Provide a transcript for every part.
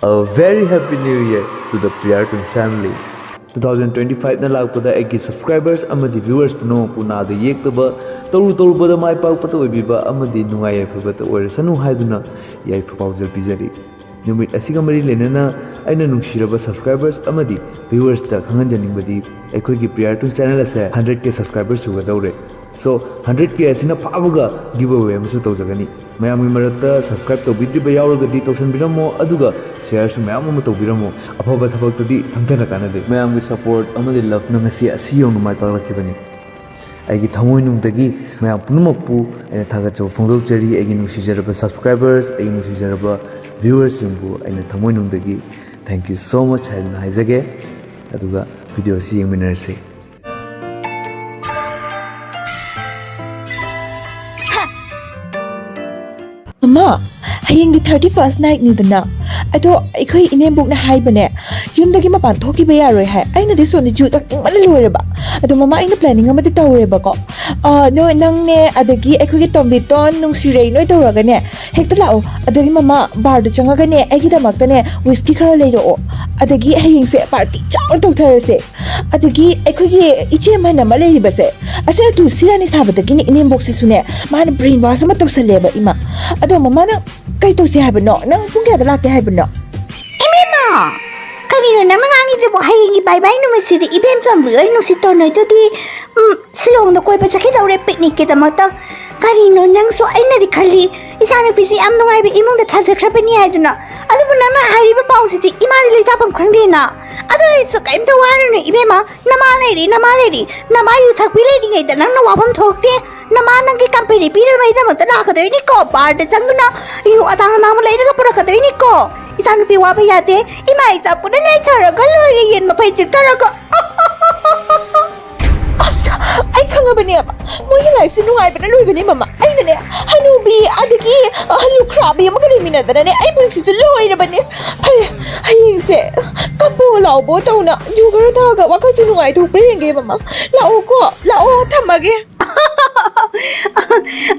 A very happy new year to the Priyartun family. 2025 na lakpada agi subscribers amadi viewers puno puna da yektaba toru bada mai pak pato obiba amadi nungai yafabata oirasanu haiduna yai proposal bizari. Numit asiga mari lenana aina nungsiraba subscribers amadi viewers ta khanganjanibadi aikoi gi Priyartun channel ase 100k subscribers sugadore. So 100k asina pabuga giveaway amsu tawjagani. Mayami marata subscribe to bidri bayawragadi tawsan biramo aduga share su mayam amu tawbiramo afaba thabak thamtana kanade mayam gi support amadi love na ngasi asiyong mai paglakibani. Aigi thamoi nungdagi mayam punumakpu aina thagacho phongdokjari aigi nungsijaraba subscribers aigi nungsijaraba viewers singbu aina thamoi nungdagi thank you so much haidna haijage aduga video si yengminarse. Mama, hayang di 31st night ni dana. Ato ikoi inembok na hai bane. Yun dagi mapan thoki ba yaroi hai. Ay na diso ni ju tak malaloy ba. Ato mama ay na planning nga mati tawre ba ko. No nang ne adagi ikoi ki tombiton nung si Ray noy tawra gane. Hekta lao adagi mama bar da changa gane ay kita magta ne whiskey kara lay ro. Adagi hayang se party chaw tok thare se. Adagi ikoi ki ichi man na malay ba se. Asa tu sira ni sabat dagi ni inembok se sune. Man brain wash ma tok sa leba ima. Ato mama na kay to si hai ba no. Nang pung kaya dalate hai ba no. Kanino naman ang ito mo hayang ibay-bay naman sila ibem sambuay nung si Tonoy to di silong na ko'y pasakit daw picnic kita mo to kanino nang so ay narikali isang pisi am nung ay imong da tasakrapa niya ito na ano po naman hari ba pa si ti imanili tapang kwang din na ano rin so kaim tawano na ibema namalay di namayu takpilay di ngay tanang nawapang tokte namanang kikampiri pinal may damang talakatoy ni ko parda sang na yung atang namalay na kaparakatoy ni ko isang piwa pa yate, ima-isa po na naitaraga, lori yan mapaitik taraga. Asa, ay ka nga ba niya ba? Mo yung life sinungay ba na luwi ba ni mama? Ay na niya, hanubi, adagi, halukrabi, magaling na na niya, ay magsisuloy na ba niya? Ay yung se, kapo, lao po, tao na, juga na taga, waka sinungay, tukpre yung gaya mama. Lao ko, tamage.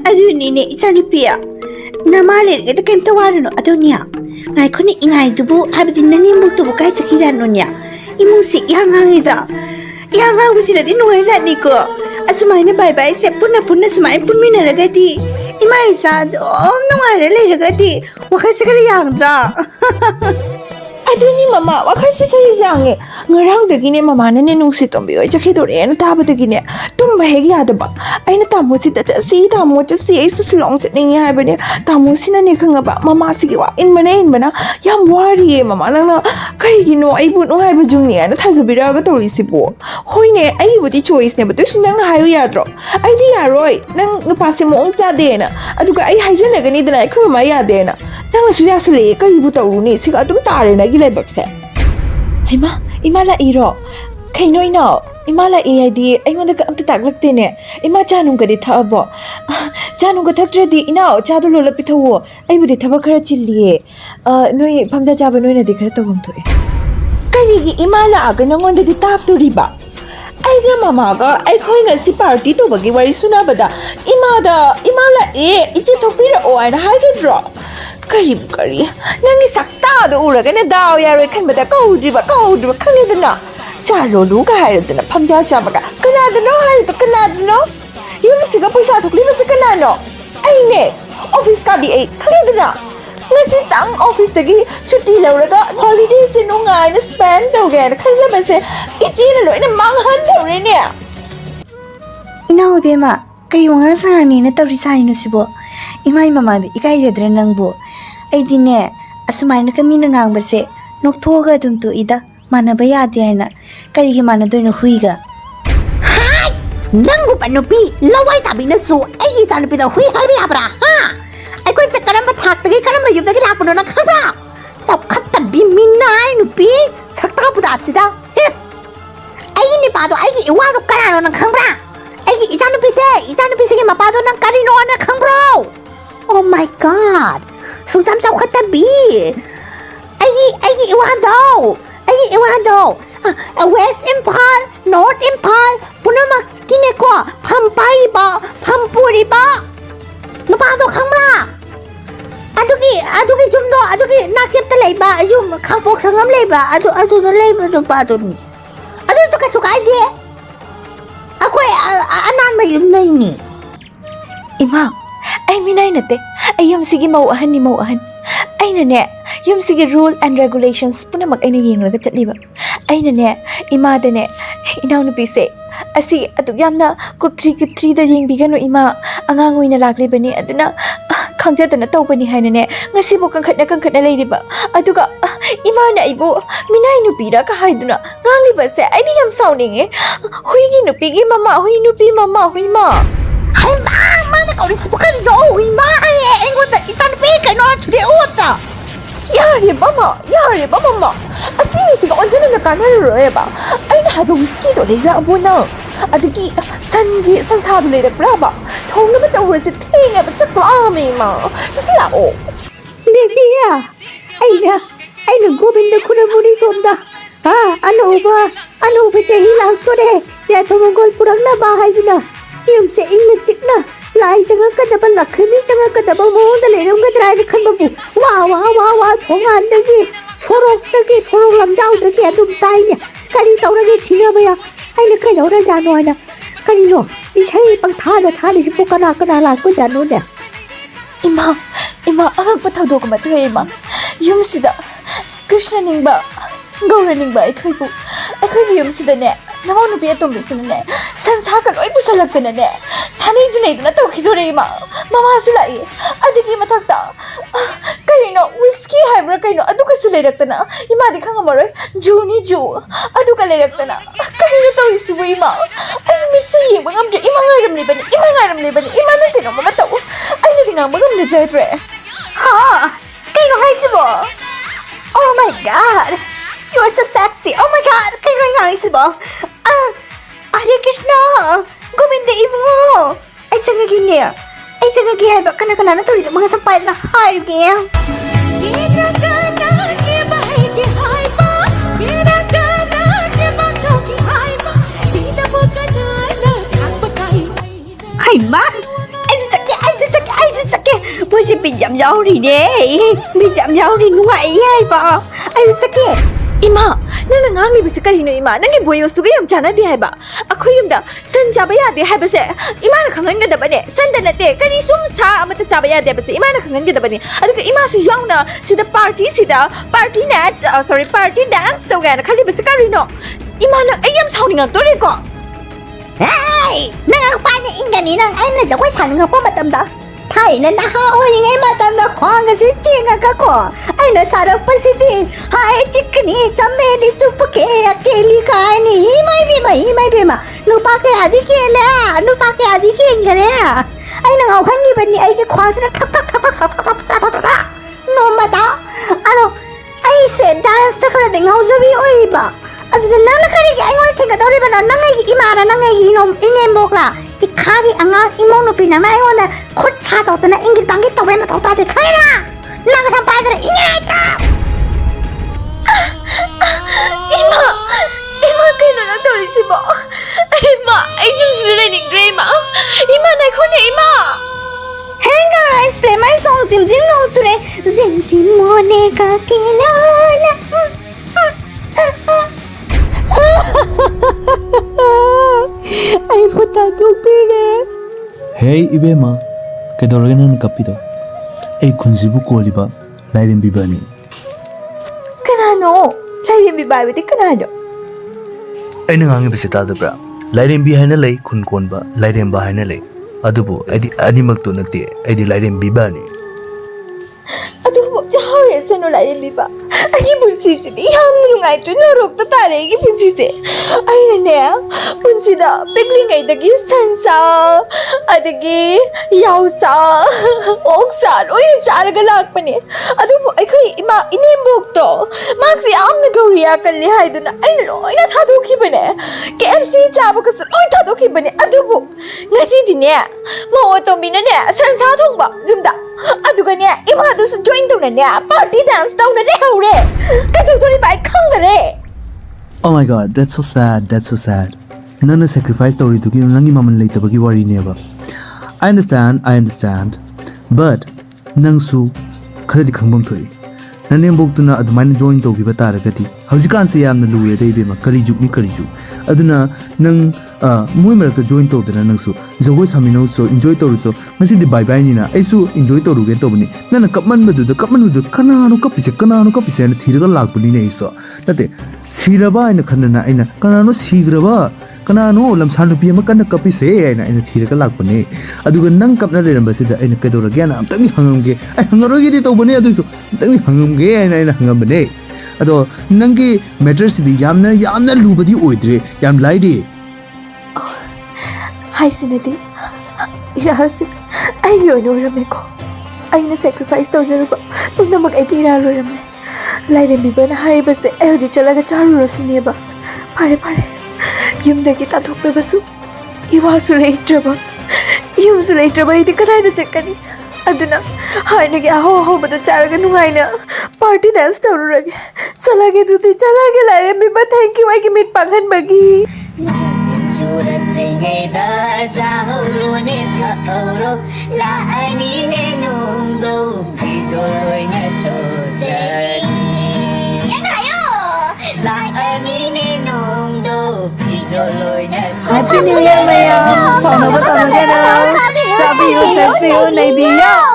Aduh nini, isang piya. Namalir, ito kayong tawaran no, aduh niya. Ngay ko ni ingay dubo, habit din nanimog tubo kahit sa kirano niya. Imong si ihangang ida. Ihangang mo sila din nungay sa niko. At sumay na bye-bye, siya puna sumay pun minaragadi. Imay sa nungay ralay ragadi. Wakay sa kariyang dra. Aduh ni mama, wakay sa kariyang eh. Ngarang dagi ni mama na ninong si Tombi ay jakidore na taba dagi ni tumba hegi ada ba ay na tamo si tacha si tamo cha si ay suslong cha ningi hai bane tamo si na ni khanga ba mama sige wa in bana yam wari e mama nang na kai gi no ai bu no hai ba jung ni na thazu bira ga tori si bo hoi ne ai bu di choice ne ba tu nang na hayu ya dro ai di ya roi nang pa se mo ong cha de na aduga ai hai jale ga ni dana ai khu ma ya de na nang su ya sle kai bu taw ni siga tum tare na gi lai bak se hai ma Imala iro. Kay no ino. Imala di ay mo nag taglak din eh. Ima chanong ka di taabo. Chanong ka taktra di ino. Chado lola pitawo. Ay mo di taba kara chili eh. Noy pamja chaba noy na di kara tawang to eh. Kari imala aga nangon di tap to riba. Ay nga mama ka. Ay koy nga si party to bagi wari sunabada. Imala isi topira o ay na hagidro. Kari nangi sakta do ura kana daw yaro kan bada kaudriba kanida na chalo lu ka hayro na pamja chaba ka kanada no hayro kanada no yung siga paisa thukli mas kanano ay ne office ka bi ay kanida na ngasi tang office tagi chutti lawraga holiday sinungai na spend do gan kansa base ichina lo ina manghan do re ne Inaw bema kayo nga sa ni na tawrisani no sibo Imay mama ikay yadra nang bo ay di ne asumay na kami nangang base noktoga dun to ida mana ba yadi ay na karigi mana doon na huiga Hay! Nanggo pa nupi laway tabi na su ay isa nupi daw hui hay biyabra ha ay kung sa karamba taktagi karamba yung dagi lapo na nakabra taw katabi minay nupi sakta po da sida ay ini pa do ay iwado karano ng kambra ay isa nupi sige mapado ng karino na kambro Oh my God! Susam sa katabi! Ay iwan daw! West Impal, North Impal, punamak kineko, pampuri ba? Mapado kang ra! Adugi jumdo, adugi naksip talay ba? Yung ꯈꯥꯡꯄꯣꯛ ꯁꯪꯉꯝ ꯂꯩꯕ ꯑꯗꯨꯗ ꯂꯩꯕ ꯅꯨꯄꯥꯗꯨꯅꯤ ꯑꯗꯨꯁꯨ ꯀꯩꯁꯨ ꯀꯥꯏꯗꯦ ꯑꯩꯈꯣꯏ ꯑꯅꯥꯟꯕ ꯌꯨꯝꯗꯩꯅꯤ ꯏꯃꯥ ꯑꯩ ꯃꯤꯅꯥꯏ ꯅꯠꯇꯦ ꯑꯩ ꯌꯨꯝꯁꯤꯒꯤ ꯃꯧ ꯑꯍꯟꯅꯤ ꯃꯧ ꯑꯍꯟ ꯑꯩꯅꯅꯦ ꯌꯨꯝꯁꯤꯒꯤ ꯔꯨꯜ ꯑꯦꯟ ꯔꯦꯒꯨꯂꯦꯁꯟꯁ ꯄꯨꯝꯅꯃꯛ ꯑꯩꯅ ꯌꯦꯡꯂꯒ ꯆꯠꯂꯤꯕ ꯑꯩꯅꯅꯦ ꯏꯃꯥꯗꯅꯦ ꯏꯅꯥꯎꯅꯨꯄꯤꯁꯦ ꯑꯁꯤ ꯑꯗꯨꯛ ꯌꯥꯝꯅ ꯀꯨꯞꯊ꯭ꯔꯤꯗ ꯌꯦꯡꯕꯤꯒꯅꯨ ꯏꯃꯥ ꯑꯉꯥꯡ ꯑꯣꯏꯅ ꯂꯥꯛꯂꯤꯕꯅꯤ ꯑꯗꯨꯅ ꯈꯪꯖꯗꯅ ꯇꯧꯕꯅꯤ ꯍꯥꯏꯅꯅꯦ ꯉꯁꯤꯕꯨ ꯀꯟꯈꯠꯅ ꯂꯩꯔꯤꯕ ꯑꯗꯨꯒ ꯏꯃꯥꯅ ꯑꯩꯕꯨ ꯃꯤꯅꯥꯏ ꯅꯨꯄꯤꯔꯒ ꯍꯥꯏꯗꯨꯅ ꯉꯥꯡꯂꯤꯕꯁꯦ ꯑꯩꯗꯤ ꯌꯥꯝ ꯁꯥꯎꯅꯤꯡꯉꯦ ꯍꯨꯏꯒꯤ ꯅꯨꯄꯤꯒꯤ ꯃꯃꯥ ꯍꯨꯏ ꯅꯨꯄꯤ ꯃꯃꯥ ꯍꯨꯏꯃ ꯃꯥꯅ ꯀꯧꯔꯤꯁꯤꯕꯨ ꯀꯔꯤꯅꯣ ꯏꯃꯥ ꯍꯥꯏꯌꯦ ꯑꯩꯉꯣꯟꯗ ꯏꯆꯥꯅꯨꯄꯤ ꯀꯩꯅꯣ ꯊꯨꯗꯦꯛ ꯎꯠꯇ ꯌꯥꯔꯦꯕ ꯃꯃꯥ ꯑꯁꯤ ꯃꯤꯁꯤꯒ ꯑꯣꯟꯖꯜꯂꯅ ꯀꯥꯟꯅꯔꯔꯣꯏꯕ ꯑꯩꯅ ꯍꯥꯏꯕ ꯋꯤꯁꯀꯤꯗꯣ ꯂꯩꯔꯛꯑꯕꯣ ꯅꯪ ꯑꯗꯒꯤ ꯁꯟꯁꯥꯗꯣ ꯂꯩꯔꯛꯄ꯭ꯔꯕ ꯊꯣꯡꯅꯕ ꯇꯧꯔꯁꯦ ꯊꯦꯡꯉꯦꯕ ꯆꯠꯂꯛꯑꯃꯦ ꯏꯃꯥ ꯆꯠꯁꯤ ꯂꯥꯛꯑꯣ ꯕꯦꯕꯤꯌꯥ ꯑꯩꯅ ꯒꯣꯕꯤꯟꯗ ꯈꯨꯔꯝꯕꯨꯅꯤ ꯁꯣꯝꯗ ꯑꯅꯧꯕ ꯆꯍꯤ ꯂꯥꯛꯇꯣꯔꯦ ꯌꯥꯏꯐ-ꯃꯪꯒꯣꯜ ꯄꯨꯔꯛꯅꯕ ꯍꯥꯏꯗꯨꯅ ꯌꯨꯝꯁꯦ ꯏꯪꯅ ꯆꯤꯛꯅ ꯂꯥꯏ ꯆꯪꯉꯛꯀꯗꯕ ꯂꯛꯈꯃꯤ ꯆꯪꯉꯛꯀꯗꯕ ꯃꯑꯣꯡꯗ ꯂꯩꯔꯝꯒꯗ꯭ꯔꯥ ꯍꯥꯏꯅ ꯈꯟꯕꯕꯨ ꯋꯥ ꯊꯣꯡꯒꯥꯟꯗꯒꯤ ꯁꯣꯔꯣꯛ ꯂꯝꯖꯥꯎꯗꯒꯤ ꯑꯗꯨꯝ ꯇꯥꯏꯅꯦ ꯀꯔꯤ ꯇꯧꯔꯒꯦ ꯁꯤꯅꯕꯌꯥ ꯑꯩꯅ ꯀꯩꯗꯧꯔꯖꯥꯠꯅꯣ ꯍꯥꯏꯅ ꯀꯔꯤꯅꯣ ꯏꯁꯩ ꯄꯪꯊꯥꯗ ꯊꯥꯔꯤꯁꯤꯕꯨ ꯀꯅꯥ ꯂꯥꯛꯄꯖꯥꯠꯅꯣꯅꯦ 이마 ꯑꯉꯛꯄ ꯊꯧꯗꯣꯛ ꯑꯃ ꯊꯣꯛꯑꯦ ꯏꯃꯥ ꯌꯨꯝꯁꯤꯗ ꯀ꯭ꯔꯤꯁꯅ ꯅꯤꯡꯕ ꯒꯧꯔ ꯅꯤꯡꯕ ꯑꯩꯈꯣꯏꯒꯤ ꯌꯨꯝꯁꯤꯗꯅꯦ ꯅꯃꯧ ꯅꯨꯄꯤ ꯑꯇꯣꯝꯕꯤꯁꯤꯅꯅꯦ ꯁꯟꯁꯥꯒ ꯂꯣꯏ ꯄꯨꯁꯜꯂꯛꯇꯅꯅꯦ ꯁꯥꯅꯩ ꯖꯨꯅꯩꯗꯨꯅ ꯇꯧꯈꯤꯗꯣꯔꯦ ꯏꯃꯥ ꯃꯃꯥꯁꯨ ꯂꯥꯛꯏ ꯑꯗꯒꯤ ꯃꯊꯛꯇ ꯀꯔꯤꯅꯣ ꯋꯤꯁꯀꯤ ꯍꯥꯏꯕ꯭ꯔꯥ ꯀꯩꯅꯣ ꯑꯗꯨꯒꯁꯨ ꯂꯩꯔꯛꯇꯅ ꯏꯃꯥꯗꯤ ꯈꯪꯉꯝꯃꯔꯣꯏ ꯖꯨꯅꯤ ꯖꯨ ꯑꯗꯨꯒ ꯂꯩꯔꯛꯇꯅ ꯀꯔꯤꯅꯣ ꯇꯧꯔꯤꯁꯤꯕꯨ ꯏꯃꯥ ꯑꯩ ꯃꯤꯠꯁꯦ ꯌꯦꯡꯕ ꯉꯝꯗ꯭ꯔꯦ ꯏꯃꯥ ꯉꯥꯏꯔꯝꯂꯤꯕꯅꯤ ꯏꯃꯥ ꯅꯪ ꯀꯩꯅꯣꯝ ꯑꯃ ꯇꯧ ꯑꯩꯅꯗꯤ ꯉꯥꯡꯕ ꯉꯝꯖꯗ꯭ꯔꯦ Kaino haisibo? Oh my god! You are so sexy! Oh my god! Kaino haisibo? Hare Krishna! Govinda ibungo! Ay sangagi haiba kana na tori mga sampay na harge. Hay ma! Moise bijam yauri ne. Bijam yauri nuai hai ba. Ai sakit. Ima, nana ngang libisi karino ima. Nangi boyos tuga yam chana di hai ba. Ako yum da san jaba ya de hai ba se. Ima na khangan ga da ba ne. San da na te kari sum sa amata jaba ya de ba se. Ima na khangan ga da ba ne. Aduga ima su yaw na sida party net party dance to ga na khali bisi karino. Ima na ayam sauning ang tore ko. Hey, nang pa ni ingani nang ai na jawai san nga pa matam da. Thai na ha oi ngai matam da khwang ga si chinga ka ko. Ai na sarak pa si di. Hai chikni chameli chup ke akeli kai ni mai bi ma. Nu pa ke adi ke ngare. Ai na ngau khan ni ban ni ai ke khwang sa thak. No mata. Alo ai se dance ta kara de ngau zabi oi ba. Adu na na kare ke ai ngoi thinga dori ba na ngai imara ngai inom inem bokla. Ikari angang imong no pinama ay wala khut sa to na ingit bangit to ba matauta de khaira naga sampai dere ingay ka Ima kaino na tori si ba? Ima, ay jum sila ni Gray ma. Ima na ko ni ima. Hey guys, play my song Zim Zim no sure Zim Zim mone ka kilala Ay puta tu pire. Hey Ibema, kedorgen nan kapido. Ay kunzibu koliba, lairin bibani. Kanano? Lairin bibawi di kanano? Ay nangangi bisita dabra. Lairin bihay na lay kun ba, lairin bahay na lay. Adubo, ay di animag to nagti, ay di lairin bibani. Adubo, jahore sano lairin biba. Ay bunsisi di yam nungai tu norok to tare ay bunsisi. Ay ne, bunsida bigling ay dagi sansa, adagi yausa, oksa, oy charaga lakpani. Adubo ay kay ima inimbok to. Maxi am na goriya kalli hay do na ay loy na thadoki bane. KFC chaba ka loy thadoki bane. Adubo, ngasi di ne, mawa to mina ne sansa thongba jumda. Aduga ne ima do su join to na ne party dance to na ne hore. Kaduri bai khangare. Oh my god, that's so sad. Nana sacrifice tori to give nangi maman later bagi worry never. I understand. But nang su khare di khangbam thoi. ꯅꯅꯦꯝꯕꯣꯛꯇꯨꯅ ꯑꯗꯨꯃꯥꯏꯅ join ꯇꯧꯈꯤꯕ ꯇꯥꯔꯒꯗꯤ ꯍꯧꯖꯤꯛꯀꯥꯟꯁꯦ ꯌꯥꯝꯅ ꯂꯨꯔꯦꯗ ꯏꯕꯦꯝꯃ ꯀꯔꯤ ꯖꯨꯛꯅꯤ ꯀꯔꯤ ꯖꯨꯛ ꯑꯗꯨꯅ ꯅꯪ ꯃꯣꯏ ꯃꯔꯛꯇ ꯖꯣꯏꯟ ꯇꯧꯗꯅ ꯅꯪꯁꯨ ꯖꯒꯣꯏ ꯁꯥꯃꯤꯟꯅꯧꯆꯣ ꯏꯟꯖꯣꯏ ꯇꯧꯔꯨꯆꯣ ꯉꯁꯤꯗꯤ ꯕꯥꯏ ꯕꯥꯏꯅꯤꯅ ꯑꯩꯁꯨ ꯏꯟꯖꯣꯏ ꯇꯧꯔꯨꯒꯦ ꯇꯧꯕꯅꯤ ꯅꯪꯅ ꯀꯞꯃꯟꯕꯗꯨꯗ ꯀꯅꯥꯅꯣ ꯀꯞꯄꯤꯁꯦ ꯍꯥꯏꯅ ꯊꯤꯔꯒ ꯂꯥꯛꯄꯅꯤꯅꯦ ꯑꯩꯁꯨ ꯅꯠꯇꯦ ꯁꯤꯔꯕ ꯍꯥꯏꯅ ꯈꯟꯗꯅ ꯑꯩꯅ ꯀꯅꯥꯅꯣ ꯁꯤꯈ꯭ꯔꯕ ꯀꯅꯥꯅꯣ ꯂꯝꯁꯥ ꯅꯨꯄꯤ ꯑꯃ ꯀꯟꯅ ꯀꯞꯄꯤꯁꯦ ꯍꯥꯏꯅ ꯑꯩꯅ ꯊꯤꯔꯒ ꯂꯥꯛꯄꯅꯦ ꯑꯗꯨꯒ ꯅꯪ ꯀꯞꯅ ꯂꯩꯔꯝꯕꯁꯤꯗ ꯑꯩꯅ ꯀꯩꯗꯧꯔꯒꯦꯅ ꯑꯝꯇꯪꯗꯤ ꯍꯪꯉꯝꯒꯦ ꯑꯩ ꯍꯪꯉꯔꯣꯏꯒꯦꯗꯤ ꯇꯧꯕꯅꯦ ꯑꯗꯨꯏꯁꯨ ꯑꯝꯇꯪꯗꯤ ꯍꯪꯉꯝꯒꯦ ꯍꯥꯏꯅ ꯑꯩꯅ ꯍꯪꯉꯝꯕꯅꯦ ꯑꯗꯣ ꯅꯪꯒꯤ ꯃꯦꯇꯔꯁꯤꯗꯤ ꯌꯥꯝꯅ ꯂꯨꯕꯗꯤ ꯑꯣꯏꯗ꯭ꯔꯦ ꯌꯥꯝ ꯂꯥꯏꯔꯤ ꯍꯥꯏꯁꯤꯅꯗꯤ ꯏꯔꯥꯜꯁꯦ ꯑꯩꯒꯤ ꯑꯣꯏꯅ ꯑꯣꯏꯔꯝꯃꯦꯀꯣ ꯑꯩꯅ ꯁꯦꯀ꯭ꯔꯤꯐꯥꯏꯁ ꯇꯧꯖꯔꯨꯕ ꯄꯨꯝꯅꯃꯛ ꯑꯩꯒꯤ ꯏꯔꯥꯜ ꯑꯣꯏꯔꯝꯃꯦ ꯂꯥꯏꯔꯦꯝꯕꯤꯕꯅ ꯍꯥꯏꯔꯤꯕꯁꯦ ꯑꯩ ꯍꯧꯖꯤꯛ ꯆꯠꯂꯒ ꯆꯥꯔꯨꯔꯁꯤꯅꯦꯕ ꯐꯔꯦ ꯌꯨꯝꯗꯒꯤ ꯇꯥꯟꯊꯣꯛꯂꯕꯁꯨ ꯏꯋꯥꯁꯨ ꯂꯩꯇ꯭ꯔꯕ ꯌꯨꯝꯁꯨ ꯂꯩꯇ꯭ꯔꯕ ꯑꯩꯗꯤ ꯀꯗꯥꯏꯗ ꯆꯠꯀꯅꯤ ꯑꯗꯨꯅ ꯍꯥꯟꯅꯒꯤ ꯑꯍꯥꯎꯕꯗꯣ ꯆꯥꯔꯒ ꯅꯨꯡꯉꯥꯏꯅ ꯄꯥꯔꯇꯤ ꯗꯥꯟꯁ ꯇꯧꯔꯨꯔꯒꯦ ꯆꯠꯂꯒꯦ ꯂꯥꯏꯔꯦꯝꯕꯤꯕ ꯊꯦꯡꯛ ꯌꯨ ꯑꯩꯒꯤ ꯃꯤꯠ ꯄꯥꯡꯍꯟꯕꯒꯤ ꯆꯨꯔꯛꯇ꯭ꯔꯤꯉꯩꯗ ꯆꯥꯍꯧꯔꯣꯅꯦ ꯊꯛꯍꯧꯔꯣ ꯂꯥꯛꯑꯅꯤꯅꯦ ꯅꯣꯡꯗꯣ ꯐꯤꯖꯣꯜ ꯂꯣꯏꯅ ꯆꯣꯠꯂꯅꯤ ꯂꯥꯛꯑꯅꯤꯅꯦ ꯅꯣꯡꯗꯣ ꯐꯤꯖꯣꯜ ꯂꯣꯏꯅ ꯍꯦꯄꯤ ꯅ꯭ꯌꯨ ꯏꯌꯔ ꯃꯌꯥꯝ ꯁꯥꯎꯅꯕ ꯇꯧꯅꯒꯅꯣ ꯆꯥꯕꯤꯌꯨ ꯊꯛꯄꯤꯌꯨ ꯅꯩꯕꯤꯌꯨ